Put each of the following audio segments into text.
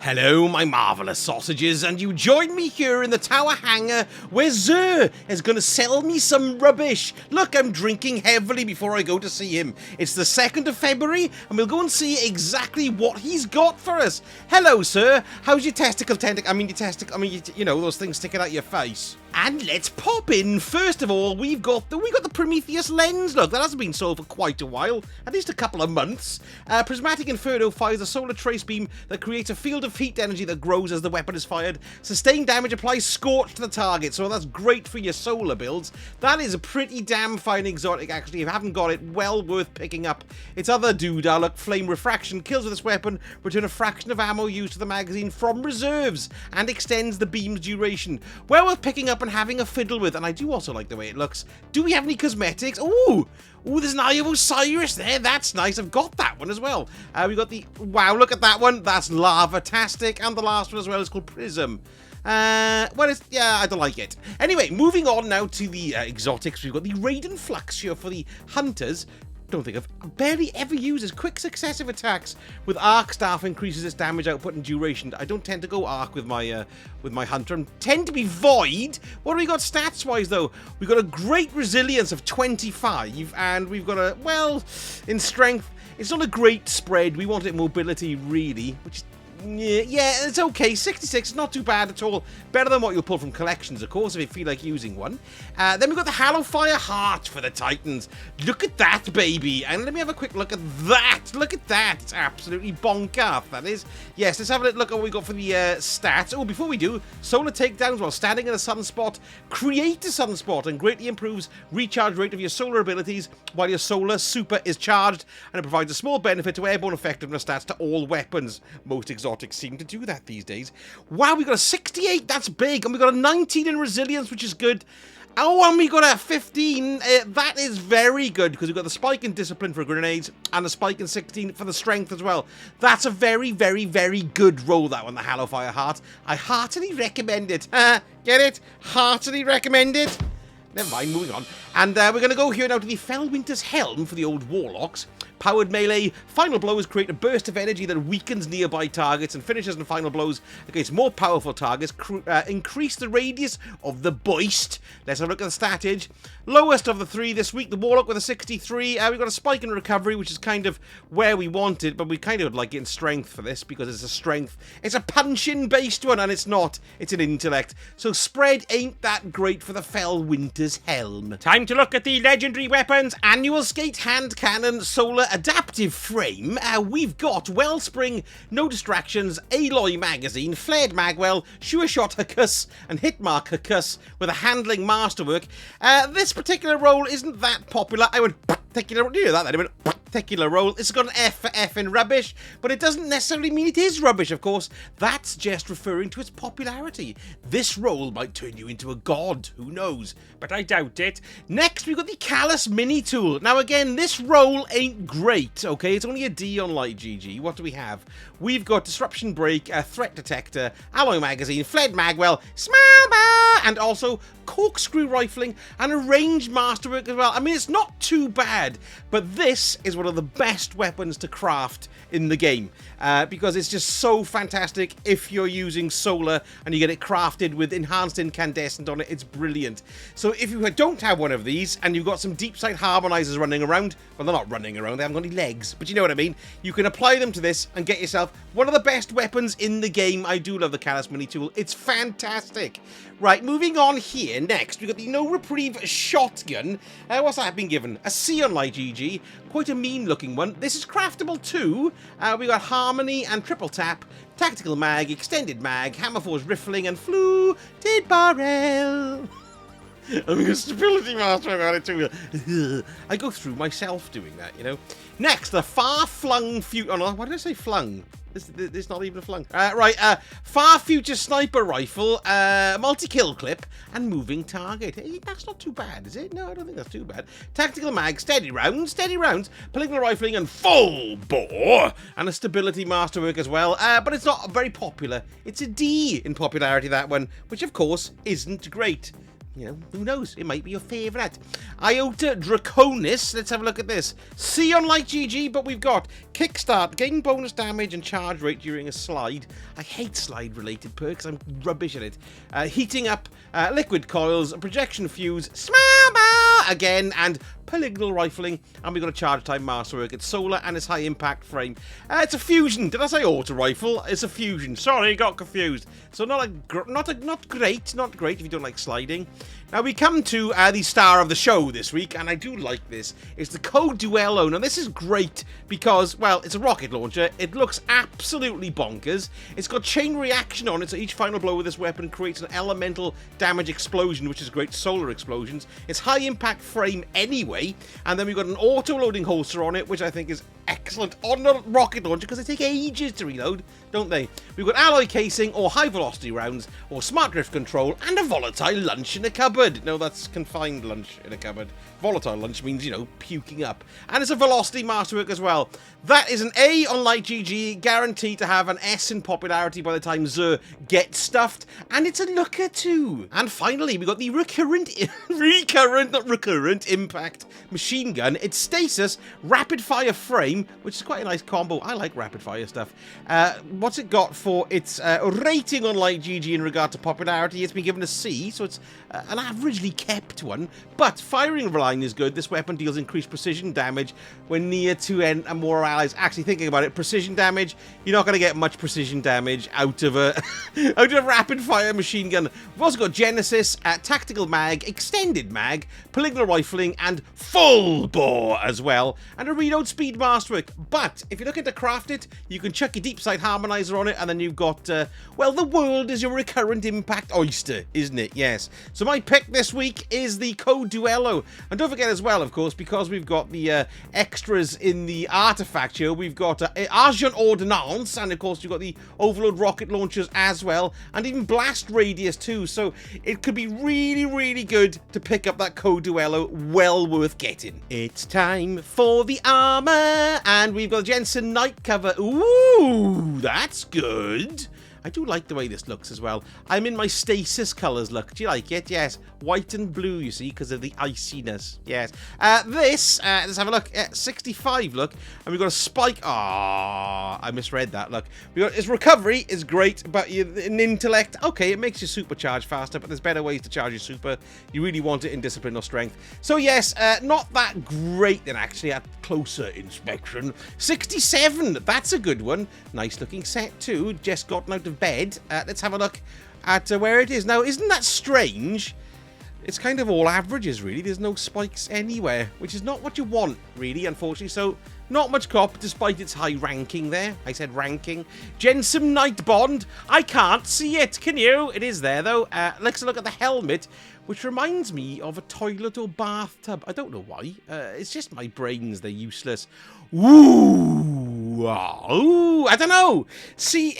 Hello, my marvellous sausages, and you join me here in the tower hangar where Zer is going to sell me some rubbish. Look, I'm drinking heavily before I go to see him. It's the 2nd of February, and we'll go and see exactly what he's got for us. Hello, sir. How's your testicle you know, those things sticking out your face. And let's pop in. First of all, we got the Prometheus lens. Look, that hasn't been sold for quite a while, at least a couple of months. Prismatic Inferno fires a solar trace beam that creates a field of heat energy that grows as the weapon is fired. Sustained damage applies scorch to the target, so that's great for your solar builds. That is a pretty damn fine exotic, actually. If you haven't got it, well worth picking up. Its other doodah, look, Flame Refraction, kills with this weapon, return a fraction of ammo used to the magazine from reserves, and extends the beam's duration. Well worth picking up and having a fiddle with, and I do also like the way it looks. Do we have any cosmetics? Ooh, there's an Eye of Osiris there. That's nice. I've got that one as well. We got the, wow, look at that one. That's lava-tastic, and the last one as well is called Prism. Yeah, I don't like it. Anyway, moving on now to the exotics. We've got the Raiden Flux here for the hunters. Don't think I've barely ever uses quick successive attacks with arc staff increases its damage output and duration. I don't tend to go arc with my hunter and tend to be void. What do we got stats wise though? We've got a great resilience of 25 and we've got a, well, in strength it's not a great spread. We wanted mobility really, which is yeah, it's okay. 66 is not too bad at all. Better than what you'll pull from collections, of course, if you feel like using one. Then we've got the Hallowfire Heart for the Titans. Look at that, baby. And let me have a quick look at that. Look at that. It's absolutely bonker, that is. Yes, let's have a look at what we got for the stats. Oh, before we do, solar takedowns while standing in a sunspot. Create a sunspot and greatly improves recharge rate of your solar abilities while your solar super is charged. And it provides a small benefit to airborne effectiveness stats to all weapons. Most exotics seem to do that these days. Wow, we got a 68, that's big, and we got a 19 in resilience, which is good. Oh, and we got a 15, that is very good, because we've got the spike in discipline for grenades, and a spike in 16 for the strength as well. That's a very, very, very good roll, that one, the Hallowfire Heart. I heartily recommend it. Get it? Heartily recommend it. Never mind, moving on. And we're going to go here now to the Fellwinter's Helm for the old Warlocks. Powered melee, final blows create a burst of energy that weakens nearby targets and finishes and final blows against more powerful targets. Increase the radius of the burst. Let's have a look at the statage. Lowest of the three this week, the Warlock with a 63. We've got a spike in recovery, which is kind of where we want it, but we kind of would like it in strength for this because it's a strength. It's a punch-in based one, and it's not. It's an intellect. So spread ain't that great for the Fellwinter's Helm. Time to look at the legendary weapons. Annual Skate Hand Cannon, Solar Adaptive Frame. We've got Wellspring, No Distractions, Aloy Magazine, Flared Magwell, Sure Shot Hackus, and Hitmark Hackus with a handling masterwork. This particular roll isn't that popular. I would particular, you know that, I went particular roll. It's got an F for F in rubbish, but it doesn't necessarily mean it is rubbish, of course. That's just referring to its popularity. This roll might turn you into a god, who knows? But I doubt it. Next, we've got the Callus Mini Tool. Now again, this roll ain't great, okay? It's only a D on Light GG. What do we have? We've got Disruption Break, a Threat Detector, Alloy Magazine, Fled Magwell, Small Bar, and also Corkscrew Rifling, and a Ranged Masterwork as well. I mean, it's not too bad, but this is one of the best weapons to craft in the game because it's just so fantastic. If you're using solar and you get it crafted with enhanced incandescent on it, it's brilliant. So if you don't have one of these and you've got some deep sight harmonizers running around, well, they're not running around, they haven't got any legs, but you know what I mean, you can apply them to this and get yourself one of the best weapons in the game. I do love the Callus Mini Tool. It's fantastic. Right, moving on here. Next, we've got the No Reprieve Shotgun. What's that been given? A C on Light GG. Quite a mean looking one. This is craftable too. We got Harmony and Triple Tap, Tactical Mag, Extended Mag, Hammerforce Riffling, and Fluted Barrel. I'm a Stability Master about it too. I go through myself doing that, you know. Next, the Far Flung Future. Oh no, why did I say flung? This not even a flung. Far Future Sniper Rifle, multi-kill clip, and moving target. Hey, that's not too bad, is it? No, I don't think that's too bad. Tactical mag, steady rounds, polygonal rifling, and full bore, and a stability masterwork as well. But it's not very popular. It's a D in popularity, that one, which of course isn't great. you know, who knows? It might be your favourite. Iota Draconis. Let's have a look at this. C on Light GG, but we've got Kickstart, gain bonus damage and charge rate during a slide. I hate slide-related perks. I'm rubbish at it. Heating up, liquid coils, projection fuse, small ball again, and polygonal rifling, and we've got a charge time masterwork. It's solar and it's high impact frame. It's a fusion. Did I say auto rifle? It's a fusion. Sorry, got confused. So not great if you don't like sliding. Now we come to the star of the show this week, and I do like this. It's the Co-Duello. Now this is great because, well, it's a rocket launcher. It looks absolutely bonkers. It's got chain reaction on it, so each final blow with this weapon creates an elemental damage explosion, which is great. Solar explosions. It's high impact frame anyway, and then we've got an auto loading holster on it, which I think is excellent on the rocket launcher because they take ages to reload, don't they? We've got alloy casing or high velocity rounds or smart drift control and a volatile lunch in a cupboard. No, that's confined lunch in a cupboard. Volatile lunch means, you know, puking up. And it's a velocity masterwork as well. That is an A on Light GG, guaranteed to have an S in popularity by the time Zur gets stuffed, and it's a looker too. And finally, we got the recurrent impact machine gun. It's stasis, rapid fire frame, which is quite a nice combo. I like rapid fire stuff. What's it got for its rating on Light GG in regard to popularity? It's been given a C, so it's an averagely kept one, but firing line is good. This weapon deals increased precision damage when near to and more allies. Actually, thinking about it, precision damage, you're not going to get much precision damage out of a rapid fire machine gun. We've also got Genesis, tactical mag, extended mag, polygonal rifling, and full bore as well, and a reload speed masterwork. But if you're looking to craft it, you can chuck your deep sight harmonizer on it, and then you've got well, the world is your recurrent impact oyster, isn't it? Yes. So my pick this week is the Co-Duello. And don't forget as well, of course, because we've got the extras in the artifact here, we've got Argent Ordnance, and of course you've got the Overload rocket launchers as well, and even Blast Radius too, so it could be really, really good to pick up that Co-Duello, well worth getting. It's time for the armor, and we've got Jensen Night cover. Ooh, that's good. I do like the way this looks as well. I'm in my stasis colours look. Do you like it? Yes. White and blue, you see, because of the iciness. Yes. Let's have a look. 65 look. And we've got a spike. Ah, I misread that. Look. We got its recovery is great, but in intellect, okay, it makes you supercharge faster, but there's better ways to charge your super. You really want it in discipline or strength. So yes, not that great then actually at closer inspection. 67. That's a good one. Nice looking set too. Just gotten out of bed. Let's have a look at where it is now. Isn't that strange? It's kind of all averages, really. There's no spikes anywhere, which is not what you want, really, unfortunately. So, not much cop, despite its high ranking there. I said ranking. Jensen Night Bond. I can't see it. Can you? It is there, though. Let's look at the helmet, which reminds me of a toilet or bathtub. I don't know why. It's just my brains. They're useless. Ooh, I don't know. See,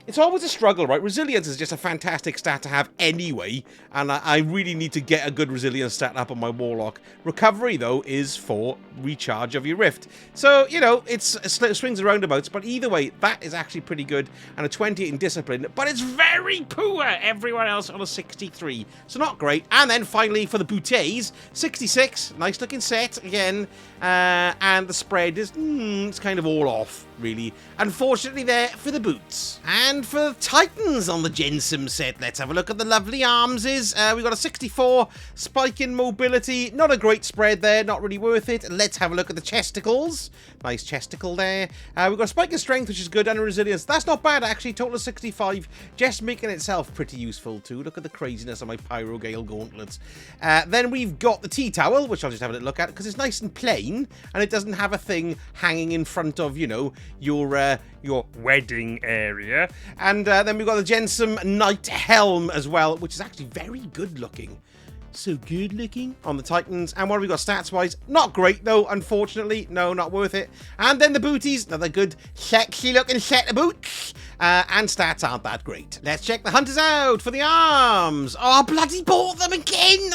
it's always a struggle, right? Resilience is just a fantastic stat to have anyway, and I really need to get a good resilience stat up on my Warlock. Recovery, though, is for recharge of your Rift. So, you know, it's swings and roundabouts, but either way, that is actually pretty good, and a 28 in discipline, but it's very poor. Everyone else on a 63, so not great. And then finally, for the booties, 66, nice looking set again, and the spread is it's kind of all off, really. Unfortunately there for the boots. And for Titans on the Jensen set, let's have a look at the lovely armses. We've got a 64, spike in mobility, not a great spread there, not really worth it. Let's have a look at the chesticles. Nice chesticle there. We've got a spike in strength, which is good, and a resilience. That's not bad, actually. Total of 65, just making itself pretty useful too. Look at the craziness of my Pyrogale gauntlets. Then we've got the T-towel, which I'll just have a look at, because it's nice and plain, and it doesn't have a thing hanging in front of, you know, your wedding area. And then we've got the Jensen Knight helm as well, which is actually very good looking. So good looking on the Titans. And what have we got stats wise? Not great though, unfortunately. No, not worth it. And then the booties, another good sexy looking set of boots. And stats aren't that great. Let's check the hunters out for the arms. Oh, bloody bought them again!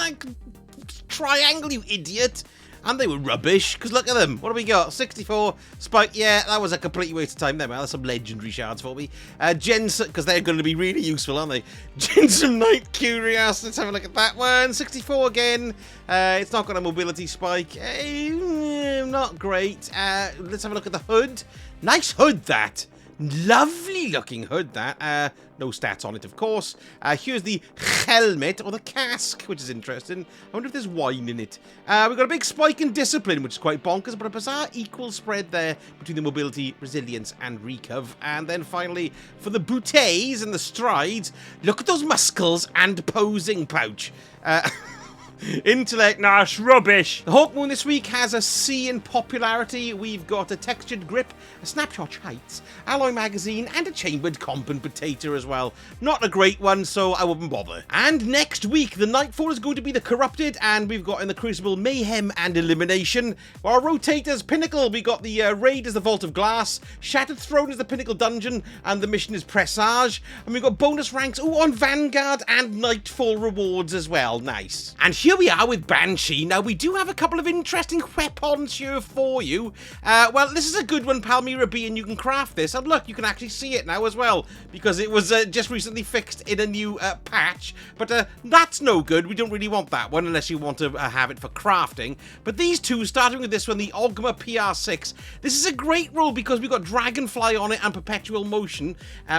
Triangle, you idiot. And they were rubbish, because look at them. What do we got? 64, Spike. Yeah, that was a complete waste of time there, man. That's some legendary shards for me. Jensen, because they're going to be really useful, aren't they? Jensen Knight Curious. Let's have a look at that one. 64 again. It's not got a mobility spike. Not great. Let's have a look at the hood. Nice hood, that. Lovely looking hood, that. No stats on it, of course. Here's the helmet, or the casque, which is interesting. I wonder if there's wine in it. We've got a big spike in discipline, which is quite bonkers, but a bizarre equal spread there between the mobility, resilience, and recov. And then finally, for the booties and the strides, look at those muscles and posing pouch. Intellect, nah, it's rubbish. The Hawkmoon this week has a C in popularity. We've got a textured grip, a snapshot heights, alloy magazine, and a chambered compensator as well. Not a great one, so I wouldn't bother. And next week, the Nightfall is going to be the Corrupted, and we've got in the Crucible Mayhem and Elimination. Our Rotators Pinnacle, we got the Raid as the Vault of Glass, Shattered Throne is the Pinnacle Dungeon, and the mission is Presage. And we've got bonus ranks on Vanguard and Nightfall rewards as well. Nice. And here we are with Banshee. Now, we do have a couple of interesting weapons here for you. Well, this is a good one, Palmyra B, and you can craft this. And look, you can actually see it now as well, because it was just recently fixed in a new patch. But that's no good. We don't really want that one unless you want to have it for crafting. But these two, starting with this one, the Ogma PR6, this is a great roll because we've got Dragonfly on it and Perpetual Motion.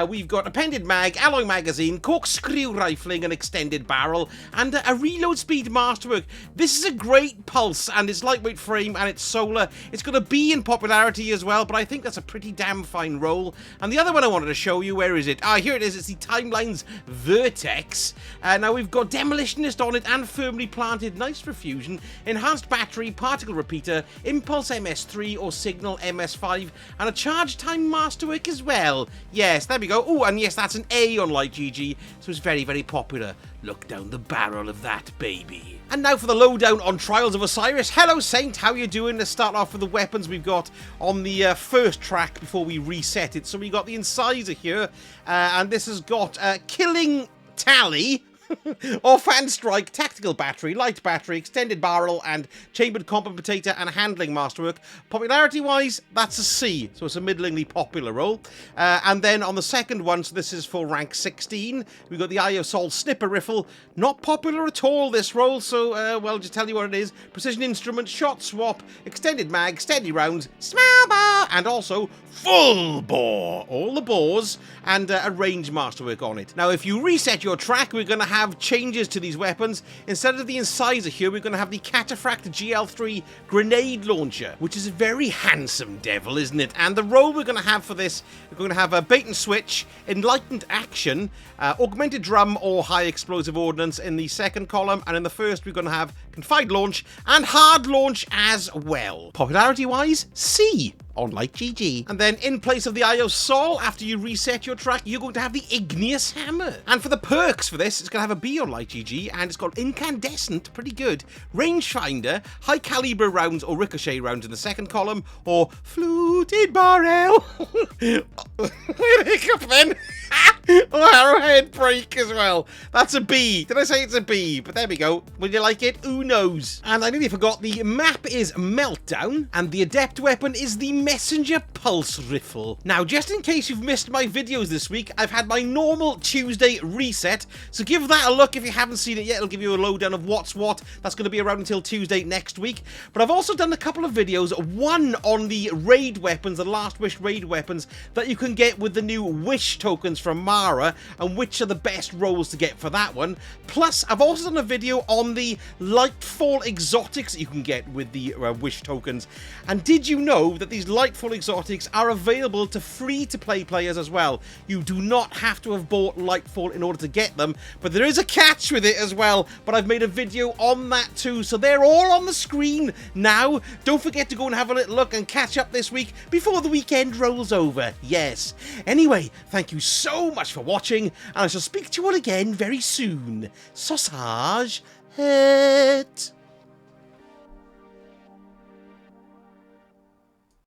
We've got Appended Mag, Alloy Magazine, Corkscrew Rifling, and Extended Barrel, and a Reload Speed Masterwork. This is a great pulse, and it's lightweight frame, and it's solar. It's got a B in popularity as well, but I think that's a pretty damn fine roll. And the other one I wanted to show you, where is it? Ah, here it is. It's the Timeline's Vertex. Now we've got Demolitionist on it and Firmly Planted, nice refusion, Enhanced Battery, Particle Repeater, Impulse MS3 or Signal MS5, and a Charge Time Masterwork as well. Yes, there we go. Oh, and yes, that's an A on Light GG, so it's very, very popular. Look down the barrel of that baby. And now for the lowdown on Trials of Osiris. Hello, Saint. How you doing? Let's start off with the weapons we've got on the first track before we reset it. So we got the Incisor here, and this has got Killing Tally, Offhand Strike, Tactical Battery, Light Battery, Extended Barrel, and Chambered Compensator and Handling Masterwork. Popularity-wise, that's a C, so it's a middlingly popular roll. And then on the second one, so this is for rank 16, we've got the Eye of Sol Snipper Riffle. Not popular at all, this roll, so, well, just tell you what it is. Precision Instrument, Shot Swap, Extended Mag, Steady Rounds, Small Bar, and also Full Bore. All the bores, and a Range Masterwork on it. Now, if you reset your track, we're going to have changes to these weapons. Instead of the Incisor here, we're going to have the Cataphract GL3 Grenade Launcher, which is a very handsome devil, isn't it? And the roll we're going to have for this, we're going to have a Bait and Switch, Enlightened Action, Augmented Drum or High Explosive Ordnance in the second column, and in the first we're going to have Confined Launch and Hard Launch as well. Popularity-wise, C on Light GG. And then in place of the Eye of Sol, after you reset your track, you're going to have the Igneous Hammer. And for the perks for this, it's going to have a B on Light GG, and it's got Incandescent, pretty good, Rangefinder, High Caliber Rounds or Ricochet Rounds in the second column, or Fluted Barrel. Hiccup then. Oh, Arrowhead Break as well. That's a B. Did I say it's a B? But there we go. Will you like it? Who knows? And I nearly forgot, the map is Meltdown, and the adept weapon is the Messenger Pulse Riffle. Now, just in case you've missed my videos this week, I've had my normal Tuesday reset, so give that a look if you haven't seen it yet. It'll give you a lowdown of what's what. That's going to be around until Tuesday next week. But I've also done a couple of videos, one on the raid weapons, the Last Wish raid weapons, that you can get with the new Wish tokens from Mara, and which are the best rolls to get for that one. Plus, I've also done a video on the Lightfall exotics that you can get with the Wish tokens. And did you know that these Lightfall exotics are available to free-to-play players as well? You do not have to have bought Lightfall in order to get them, but there is a catch with it as well. But I've made a video on that too, so they're all on the screen now. Don't forget to go and have a little look and catch up this week before the weekend rolls over. Yes. Anyway, thank you so much for watching, and I shall speak to you all again very soon. Sausage, hurt.